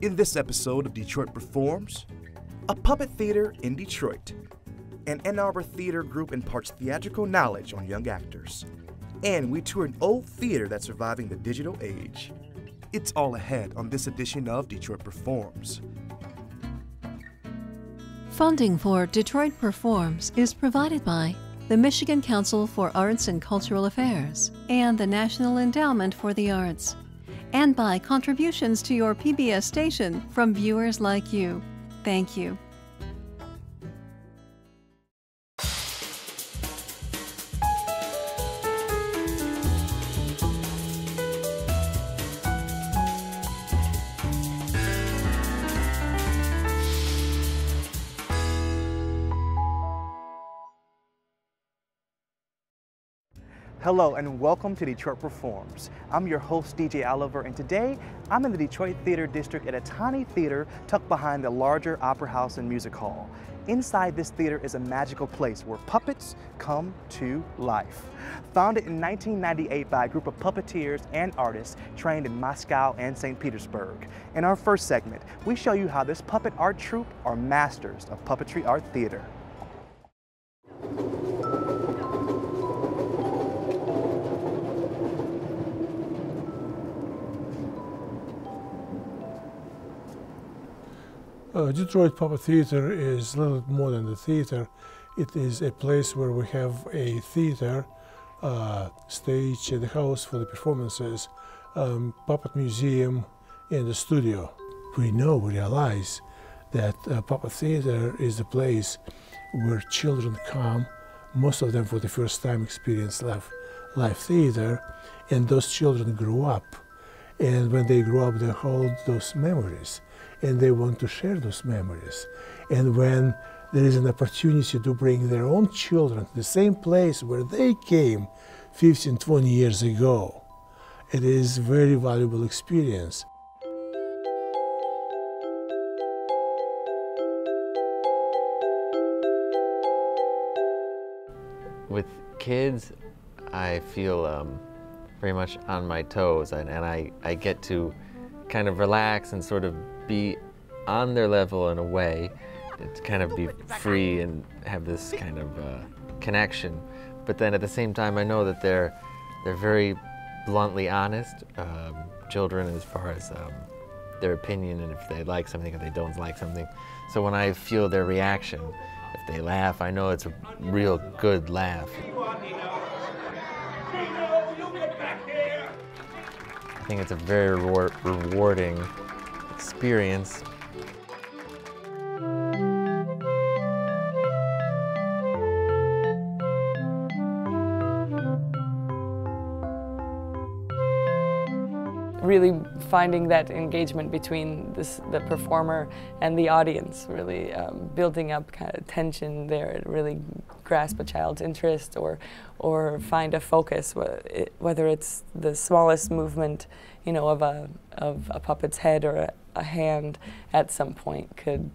In this episode of Detroit Performs, a puppet theater in Detroit. An Ann Arbor theater group imparts theatrical knowledge on young actors. And we tour an old theater that's surviving the digital age. It's all ahead on this edition of Detroit Performs. Funding for Detroit Performs is provided by the Michigan Council for Arts and Cultural Affairs and the National Endowment for the Arts, and by contributions to your PBS station from viewers like you. Thank you. Hello and welcome to Detroit Performs. I'm your host, DJ Oliver, and today I'm in the Detroit Theater District at a tiny theater tucked behind the larger Opera House and Music Hall. Inside this theater is a magical place where puppets come to life. Founded in 1998 by a group of puppeteers and artists trained in Moscow and St. Petersburg. In our first segment, we show you how this puppet art troupe are masters of puppetry art theater. Detroit Puppet Theater is a little more than the theater. It is a place where we have a theater, stage, the house for the performances, puppet museum, and a studio. We realize that Puppet Theater is a place where children come, most of them for the first time experience live theater, and those children grow up. And when they grow up, they hold those memories, and they want to share those memories. And when there is an opportunity to bring their own children to the same place where they came 15, 20 years ago, it is a very valuable experience. With kids, I feel very much on my toes, and I get to kind of relax and sort of be on their level in a way, to kind of be free and have this kind of connection. But then at the same time, I know that they're very bluntly honest children as far as their opinion, and if they like something or they don't like something. So when I feel their reaction, if they laugh, I know it's a real good laugh. I think it's a very rewarding experience. Really finding that engagement between the performer and the audience, really building up kind of tension there, really grasp a child's interest or find a focus, whether it's the smallest movement, of a puppet's head or a hand at some point could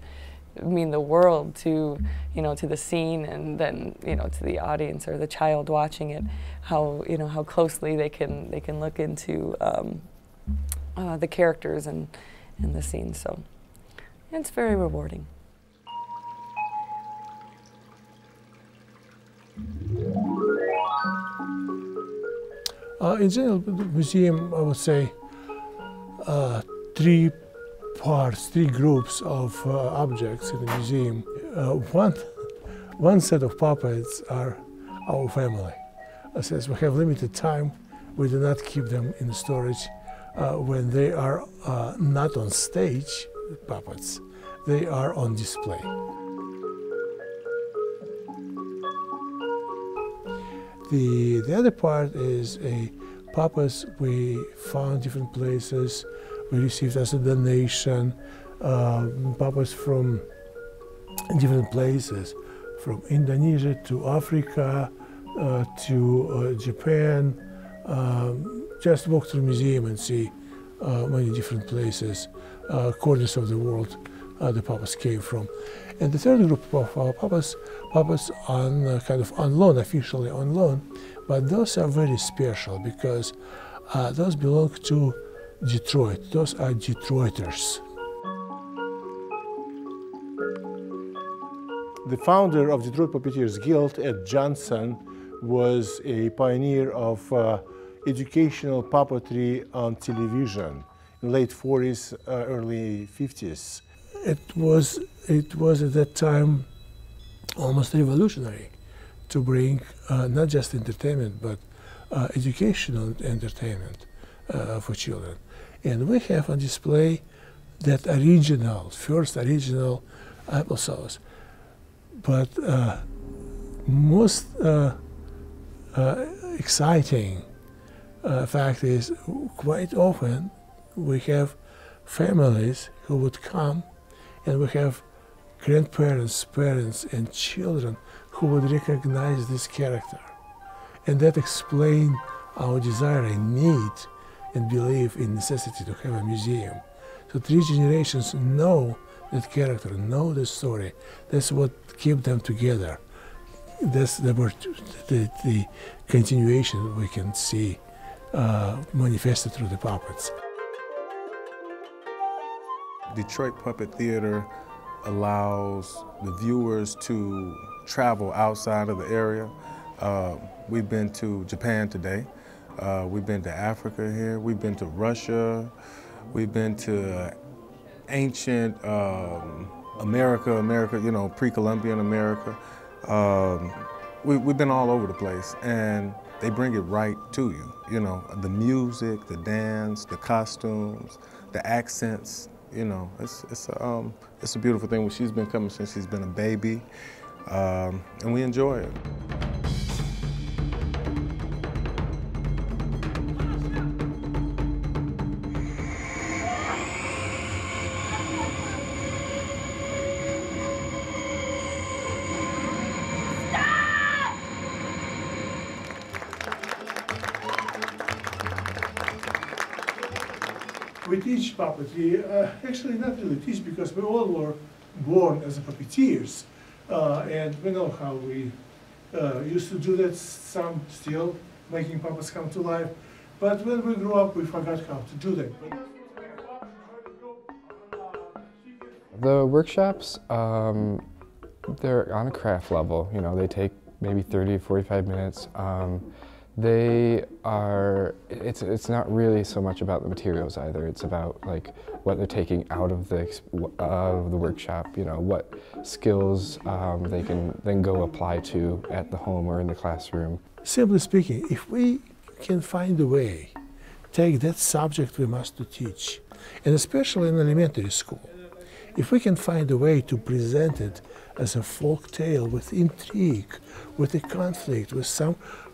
mean the world to the scene, and then to the audience or the child watching it, how closely they can look into the characters and the scene. So it's very rewarding. In general, the museum, I would say, three groups of objects in the museum. One set of puppets are our family. Since we have limited time, we do not keep them in storage. When they are not on stage, puppets, they are on display. The other part is puppets we found different places. We received as a donation puppets from different places, from Indonesia to Africa to Japan. Just walk through the museum and see many different places, corners of the world the puppets came from. And the third group of puppets on kind of on loan, officially on loan, but those are very special because those belong to Detroit. Those are Detroiters. The founder of Detroit Puppeteers Guild, Ed Johnson, was a pioneer of educational puppetry on television in late 40s, early 50s. It was at that time almost revolutionary to bring not just entertainment, but educational entertainment for children. And we have on display that first original applesauce. But most exciting fact is quite often we have families who would come, and we have grandparents, parents, and children who would recognize this character. And that explains our desire and need and belief in necessity to have a museum. So 3 generations know that character, know the story. That's what keeps them together. That's the continuation we can see manifested through the puppets. Detroit Puppet Theater allows the viewers to travel outside of the area. We've been to Japan today. We've been to Africa here. We've been to Russia. We've been to ancient America, you know, pre-Columbian America. We've been all over the place, and they bring it right to you. You know, the music, the dance, the costumes, the accents. You know, it's a beautiful thing. She's been coming since she's been a baby, and we enjoy it. We teach puppetry, actually not really teach, because we all were born as puppeteers, and we know how we used to do that, some still making puppets come to life, but when we grew up we forgot how to do that. The workshops, they're on a craft level, you know, they take maybe 30 to 45 minutes. It's not really so much about the materials either. It's about like what they're taking out of the workshop. You know, what skills they can then go apply to at the home or in the classroom. Simply speaking, if we can find a way, take that subject we must to teach, and especially in elementary school, if we can find a way to present it as a folk tale with intrigue, with a conflict, with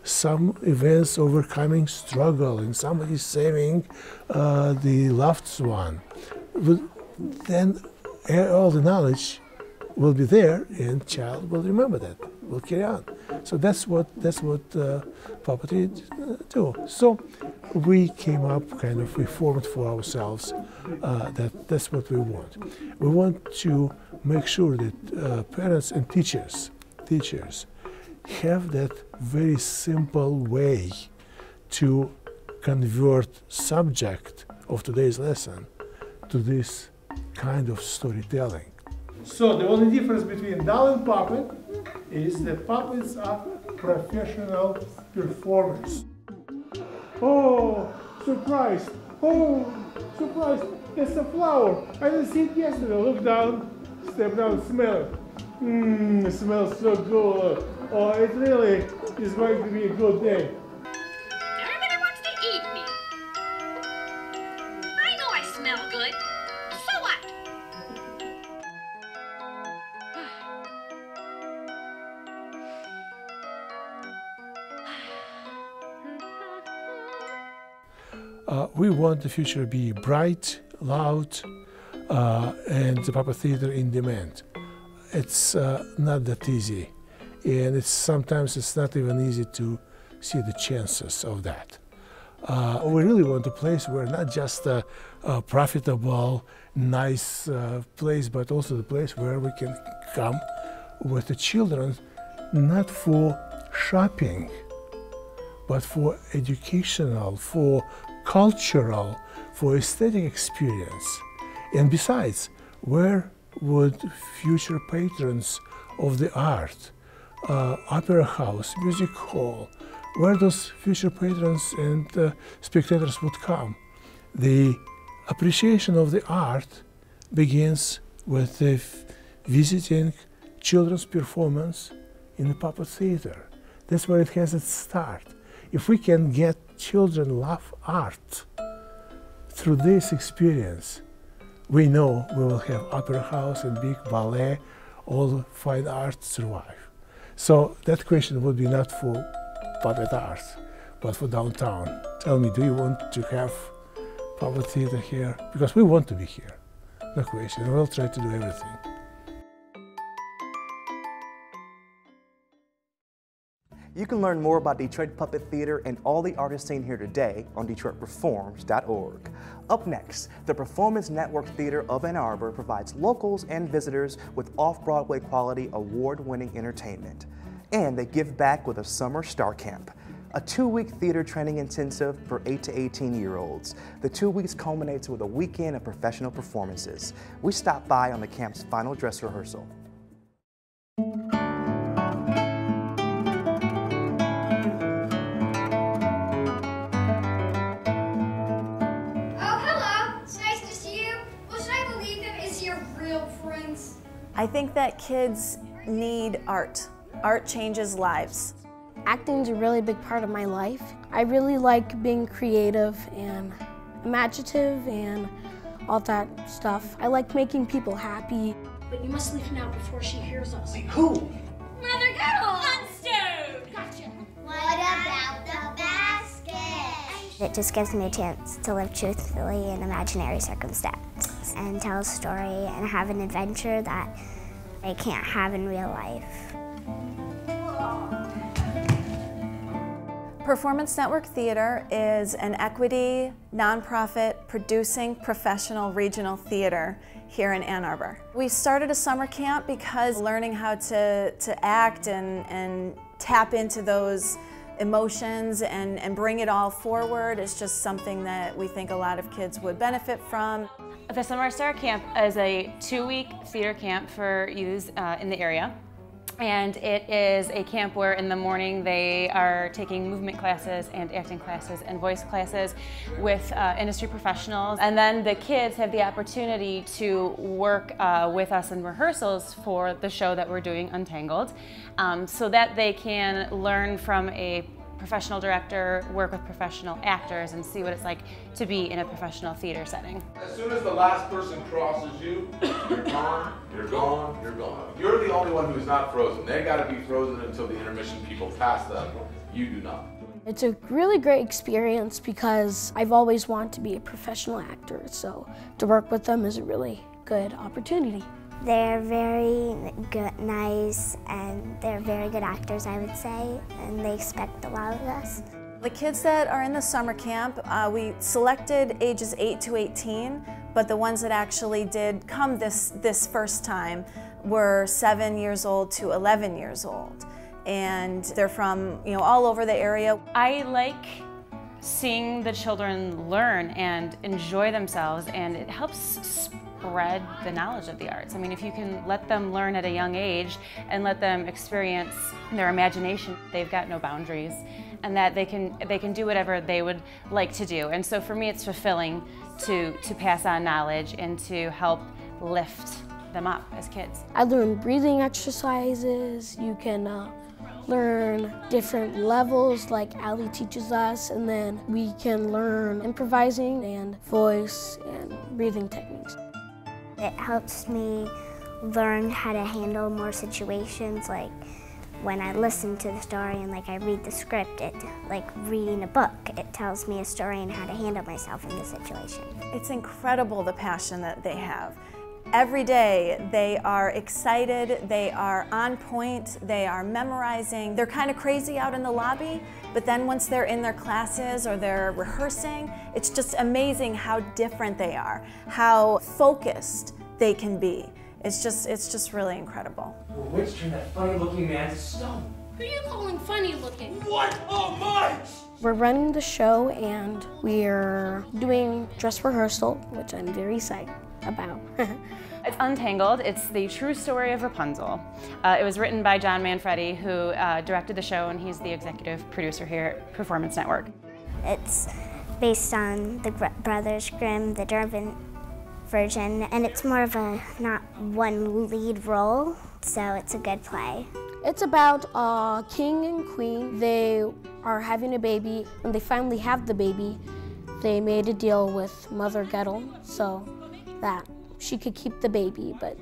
some events overcoming struggle and somebody saving the loved one, then all the knowledge will be there and child will remember that, will carry on. So that's what puppetry do. So we came up we formed for ourselves that's what we want. We want to make sure that parents and teachers have that very simple way to convert subject of today's lesson to this kind of storytelling. So the only difference between doll and puppet is that puppets are professional performers. Oh, surprise! Oh, surprise! It's a flower. I didn't see it yesterday. Look down, step down, smell it. It smells so good. Oh, it really is going to be a good day. Everybody wants to eat me. I know I smell good. So what? We want the future to be bright, loud, and the puppet theater in demand. It's not that easy, and sometimes it's not even easy to see the chances of that. We really want a place where not just a profitable, nice place, but also the place where we can come with the children, not for shopping, but for educational, for cultural, for aesthetic experience. And besides, where would future patrons of the art, opera house, music hall, where those future patrons and spectators would come. The appreciation of the art begins with the visiting children's performance in the puppet theater. That's where it has its start. If we can get children love art through this experience, we know we will have opera house and big ballet, all the fine arts survive. So that question would be not for PuppetART, but for downtown. Tell me, do you want to have puppet theater here? Because we want to be here, no question. We'll try to do everything. You can learn more about Detroit Puppet Theater and all the artists seen here today on DetroitPerforms.org. Up next, the Performance Network Theater of Ann Arbor provides locals and visitors with off-Broadway quality award-winning entertainment. And they give back with a summer star camp, a 2-week theater training intensive for 8 to 18-year-olds. The 2 weeks culminates with a weekend of professional performances. We stopped by on the camp's final dress rehearsal. I think that kids need art. Art changes lives. Acting is a really big part of my life. I really like being creative and imaginative and all that stuff. I like making people happy. But you must leave now before she hears us. Wait, who? Mother Goodall! On stove! Gotcha. What about the basket? It just gives me a chance to live truthfully in imaginary circumstance and tell a story and have an adventure that I can't have in real life. Performance Network Theater is an equity, nonprofit, producing professional regional theater here in Ann Arbor. We started a summer camp because learning how to act and tap into those emotions and bring it all forward is just something that we think a lot of kids would benefit from. The Summer Star Camp is a 2-week theater camp for youths in the area. And it is a camp where in the morning they are taking movement classes and acting classes and voice classes with industry professionals. And then the kids have the opportunity to work with us in rehearsals for the show that we're doing, Untangled, so that they can learn from a professional director, work with professional actors, and see what it's like to be in a professional theater setting. As soon as the last person crosses you, you're gone, you're gone, you're gone. You're the only one who's not frozen. They gotta be frozen until the intermission people pass them. You do not. It's a really great experience because I've always wanted to be a professional actor, so to work with them is a really good opportunity. They're very good, nice, and they're very good actors, I would say, and they expect a lot of us. The kids that are in the summer camp, we selected ages 8 to 18, but the ones that actually did come this first time were 7 years old to 11 years old. And they're from all over the area. I like seeing the children learn and enjoy themselves, and it helps spread the knowledge of the arts. I mean, if you can let them learn at a young age and let them experience their imagination, they've got no boundaries, and that they can do whatever they would like to do. And so for me, it's fulfilling to pass on knowledge and to help lift them up as kids. I learned breathing exercises. You can learn different levels like Ali teaches us, and then we can learn improvising and voice and breathing techniques. It helps me learn how to handle more situations, like when I listen to the story and I read the script, like reading a book, it tells me a story and how to handle myself in the situation. It's incredible the passion that they have. Every day they are excited, they are on point, they are memorizing. They're kind of crazy out in the lobby, but then once they're in their classes or they're rehearsing, it's just amazing how different they are, how focused they can be. It's just really incredible. Well, which turned that funny looking man to stone? Who are you calling funny looking? What? Oh my! We're running the show and we're doing dress rehearsal, which I'm very excited about. It's Untangled. It's the true story of Rapunzel. It was written by John Manfredi, who directed the show, and he's the executive producer here at Performance Network. It's based on the Brothers Grimm, the Durban version, and it's more of a not one lead role, so it's a good play. It's about a king and queen. They are having a baby. When they finally have the baby, they made a deal with Mother Gettle so that she could keep the baby, but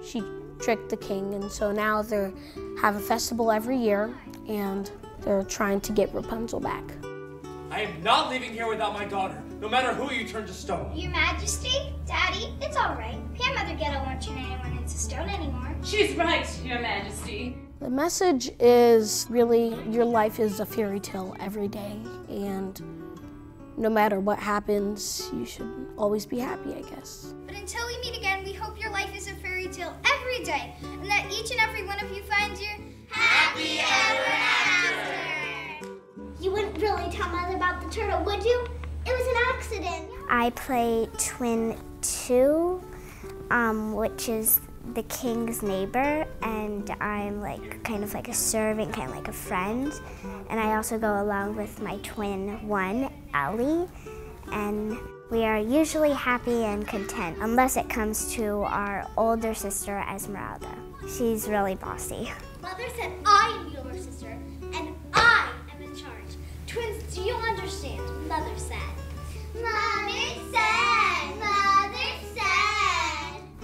she tricked the king, and so now they have a festival every year, and they're trying to get Rapunzel back. I am not leaving here without my daughter, no matter who you turn to stone. Your Majesty, Daddy, it's all right. Mother Gettle won't turn anyone into stone anymore. She's right, Your Majesty. The message is really your life is a fairy tale every day, and no matter what happens, you should always be happy, I guess. But until we meet again, we hope your life is a fairy tale every day, and that each and every one of you finds your happy ever after. You wouldn't really tell Mother about the turtle, would you? It was an accident. I play Twin 2, which is the king's neighbor, and I'm kind of like a servant, kind of like a friend. And I also go along with my twin 1, Ellie, and we are usually happy and content, unless it comes to our older sister, Esmeralda. She's really bossy. Mother said I am your sister, and I am in charge. Twins, do you understand? Mother said. Mother said. Mother said.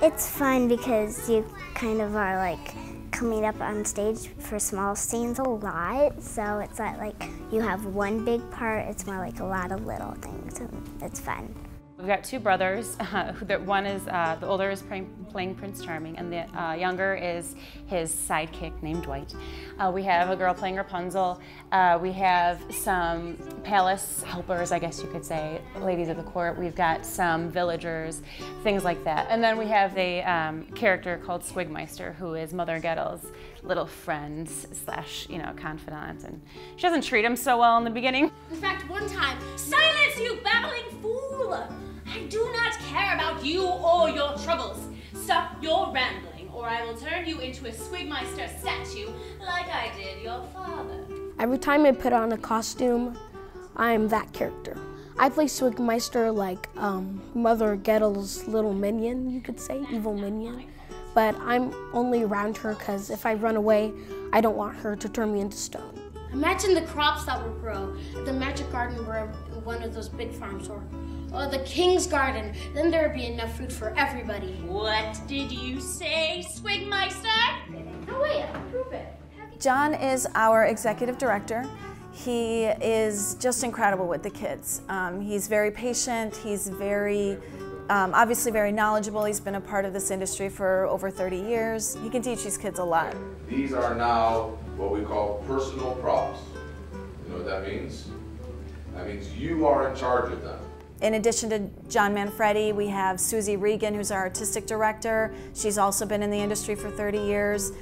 It's fun because you kind of are coming up on stage for small scenes a lot, so it's not like you have one big part, it's more like a lot of little things, and it's fun. We've got two brothers. One is, the older is playing Prince Charming, and the younger is his sidekick named Dwight. We have a girl playing Rapunzel. We have some palace helpers, I guess you could say, ladies of the court. We've got some villagers, things like that. And then we have a character called Squigmeister, who is Mother Gettle's little friend slash, confidant. And she doesn't treat him so well in the beginning. In fact, one time, silence, you babbling fool! I do not care about you or your troubles. Stop your rambling, or I will turn you into a Squigmeister statue like I did your father. Every time I put on a costume, I'm that character. I play Squigmeister like Mother Gettle's little minion, you could say, evil minion. But I'm only around her because if I run away, I don't want her to turn me into stone. Imagine the crops that will grow at the magic garden where one of those big farms or the king's garden. Then there would be enough food for everybody. What did you say, Squigmeister? No, wait, prove it. John is our executive director. He is just incredible with the kids. He's very patient, he's very, obviously very knowledgeable. He's been a part of this industry for over 30 years. He can teach these kids a lot. These are now what we call personal props. You know what that means? That means you are in charge of them. In addition to John Manfredi, we have Susie Regan, who's our artistic director. She's also been in the industry for 30 years.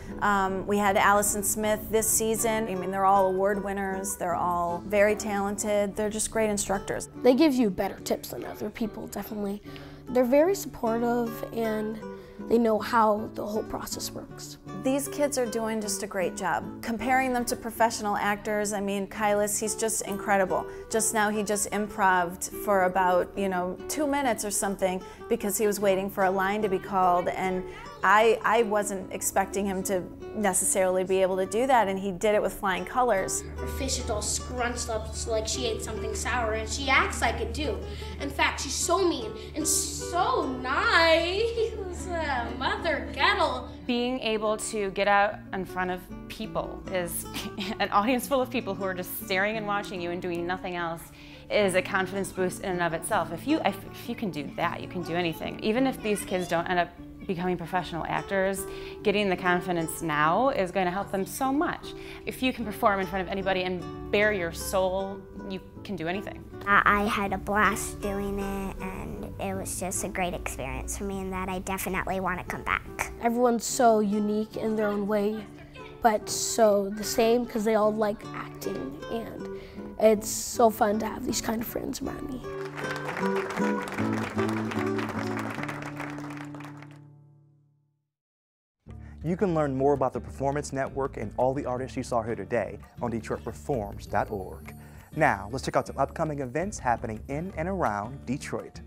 We had Allison Smith this season. I mean, they're all award winners. They're all very talented. They're just great instructors. They give you better tips than other people, definitely. They're very supportive and they know how the whole process works. These kids are doing just a great job. Comparing them to professional actors, I mean, Kylis, he's just incredible. Just now he just improv'd for about, 2 minutes or something because he was waiting for a line to be called, and I wasn't expecting him to necessarily be able to do that, and he did it with flying colors. Her face is all scrunched up like she ate something sour, and she acts like it too. In fact, she's so mean and so nice. Mother Gettle. Being able to get out in front of people is an audience full of people who are just staring and watching you and doing nothing else is a confidence boost in and of itself. If you can do that, you can do anything. Even if these kids don't end up becoming professional actors, getting the confidence now is going to help them so much. If you can perform in front of anybody and bare your soul, you can do anything. I had a blast doing it, and it was just a great experience for me, and that I definitely want to come back. Everyone's so unique in their own way, but so the same because they all like acting, and It's so fun to have these kind of friends around me. You can learn more about the Performance Network and all the artists you saw here today on DetroitPerforms.org. Now, let's check out some upcoming events happening in and around Detroit.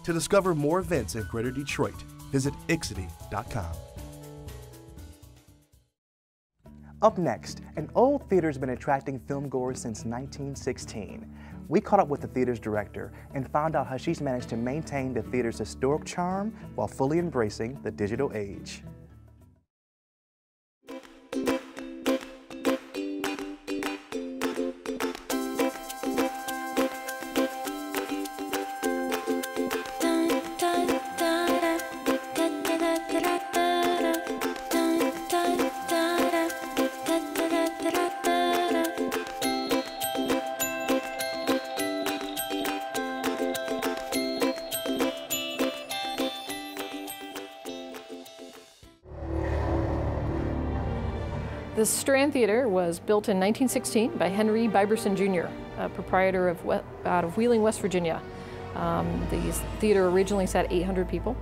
To discover more events in Greater Detroit, visit ixity.com. Up next, an old theater's been attracting filmgoers since 1916. We caught up with the theater's director and found out how she's managed to maintain the theater's historic charm while fully embracing the digital age. The Strand Theater was built in 1916 by Henry Biberson Jr., a proprietor out of Wheeling, West Virginia. The theater originally sat 800 people,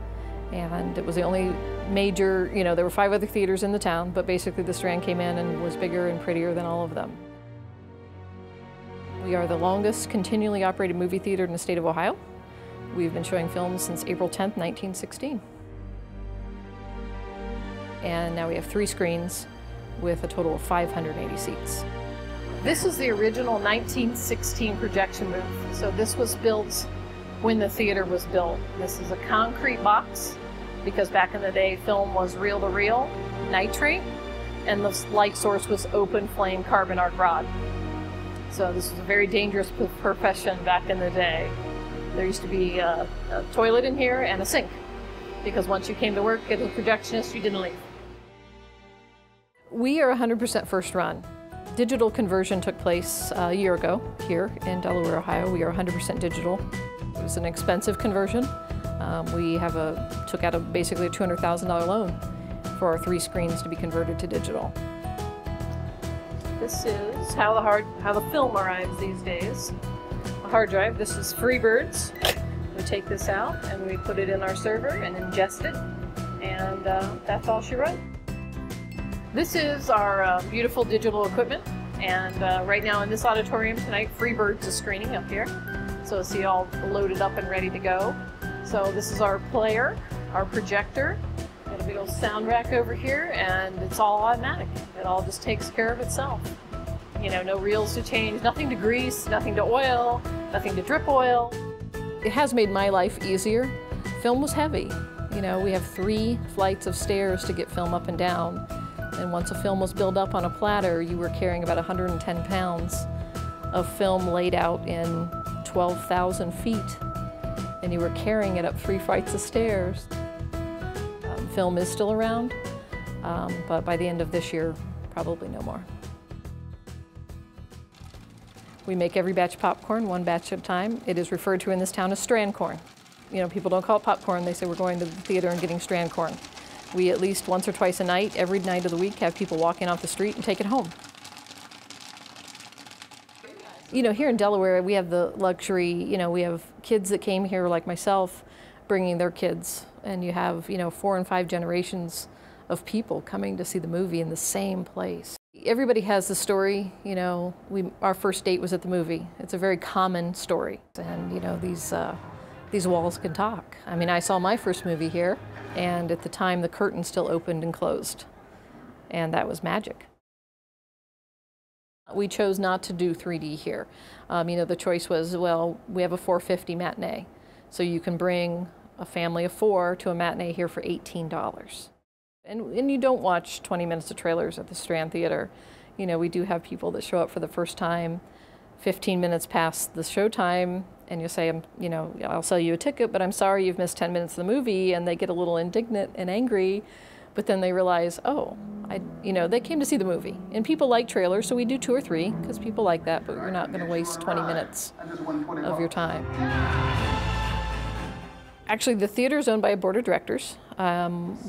and it was the only major, there were 5 other theaters in the town, but basically the Strand came in and was bigger and prettier than all of them. We are the longest continually operated movie theater in the state of Ohio. We've been showing films since April 10th, 1916. And now we have 3 screens with a total of 580 seats. This is the original 1916 projection booth. So this was built when the theater was built. This is a concrete box because back in the day film was reel-to-reel, nitrate, and the light source was open flame carbon arc rod. So this was a very dangerous profession back in the day. There used to be a toilet in here and a sink because once you came to work as a projectionist, you didn't leave. We are 100% first run. Digital conversion took place a year ago here in Delaware, Ohio. We are 100% digital. It was an expensive conversion. We took out basically a $200,000 loan for our 3 screens to be converted to digital. This is how the film arrives these days. A hard drive. This is Freebirds. We take this out and we put it in our server and ingest it, and that's all she wrote. This is our beautiful digital equipment, and right now in this auditorium tonight, Freebirds is screening up here. So see all loaded up and ready to go. So this is our player, our projector, got a big old sound rack over here, and it's all automatic. It all just takes care of itself. No reels to change, nothing to grease, nothing to oil, nothing to drip oil. It has made my life easier. Film was heavy. We have 3 flights of stairs to get film up and down. And once a film was built up on a platter, you were carrying about 110 pounds of film laid out in 12,000 feet. And you were carrying it up 3 flights of stairs. Film is still around, but by the end of this year, probably no more. We make every batch of popcorn, 1 batch at a time. It is referred to in this town as strand corn. People don't call it popcorn, they say we're going to the theater and getting strand corn. We at least once or twice a night, every night of the week, have people walking off the street and take it home. Here in Delaware, we have the luxury, we have kids that came here like myself, bringing their kids. And you have, 4 and 5 generations of people coming to see the movie in the same place. Everybody has the story, our first date was at the movie. It's a very common story. And, these walls can talk. I mean, I saw my first movie here, and at the time the curtain still opened and closed, and that was magic. We chose not to do 3D here. You know, the choice was, well, we have a $4.50 matinee, so you can bring a family of 4 to a matinee here for $18. And you don't watch 20 minutes of trailers at the Strand Theater. You know, we do have people that show up for the first time 15 minutes past the showtime, and you say, you know, I'll sell you a ticket, but I'm sorry you've missed 10 minutes of the movie, and they get a little indignant and angry, but then they realize, oh, you know, they came to see the movie. And people like trailers, so we do 2 or 3, because people like that, but you're not going to waste 20 minutes of your time. Actually, the theater is owned by a board of directors.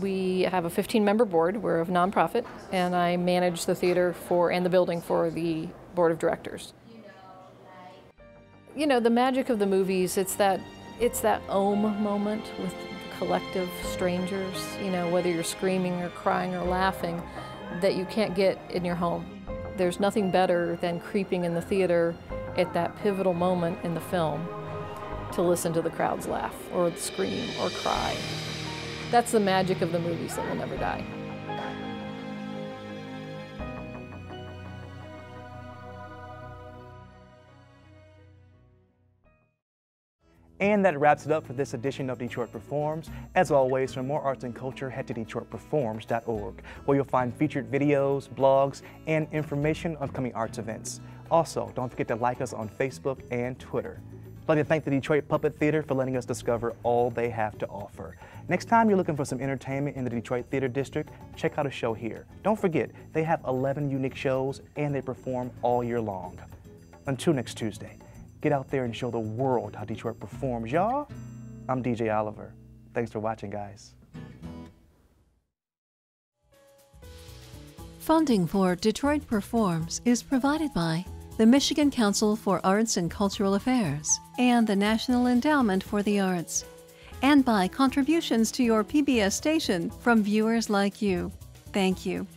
We have a 15-member board. We're a nonprofit, and I manage the theater and the building for the board of directors. You know, the magic of the movies, it's that ohm moment with the collective strangers, you know, whether you're screaming or crying or laughing, that you can't get in your home. There's nothing better than creeping in the theater at that pivotal moment in the film to listen to the crowds laugh or scream or cry. That's the magic of the movies that will never die. And that wraps it up for this edition of Detroit Performs. As always, for more arts and culture, head to DetroitPerforms.org, where you'll find featured videos, blogs, and information on upcoming arts events. Also, don't forget to like us on Facebook and Twitter. I'd like to thank the Detroit Puppet Theater for letting us discover all they have to offer. Next time you're looking for some entertainment in the Detroit Theater District, check out a show here. Don't forget, they have 11 unique shows and they perform all year long. Until next Tuesday, get out there and show the world how Detroit performs, y'all. I'm DJ Oliver. Thanks for watching, guys. Funding for Detroit Performs is provided by the Michigan Council for Arts and Cultural Affairs and the National Endowment for the Arts, and by contributions to your PBS station from viewers like you. Thank you.